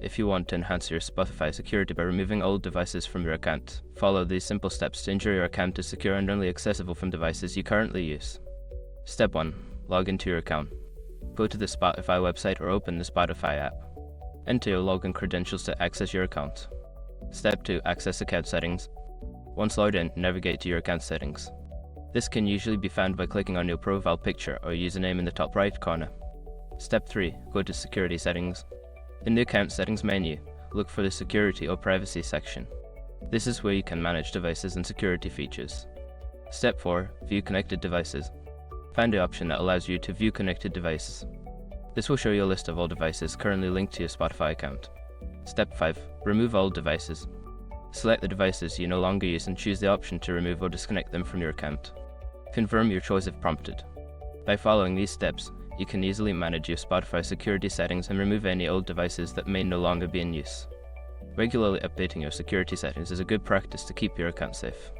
if you want to enhance your Spotify security by removing old devices from your account, follow these simple steps to ensure your account is secure and only accessible from devices you currently use. Step 1. Log into your account. Go to the Spotify website or open the Spotify app. Enter your login credentials to access your account. Step 2. Access account settings. Once logged in, navigate to your account settings. This can usually be found by clicking on your profile picture or username in the top right corner. Step 3. Go to Security Settings. In the Account Settings menu, look for the Security or Privacy section. This is where you can manage devices and security features. Step 4. View Connected Devices. Find the option that allows you to view connected devices. This will show you a list of all devices currently linked to your Spotify account. Step 5. Remove all devices. Select the devices you no longer use and choose the option to remove or disconnect them from your account. Confirm your choice if prompted. By following these steps, you can easily manage your Spotify security settings and remove any old devices that may no longer be in use. Regularly updating your security settings is a good practice to keep your account safe.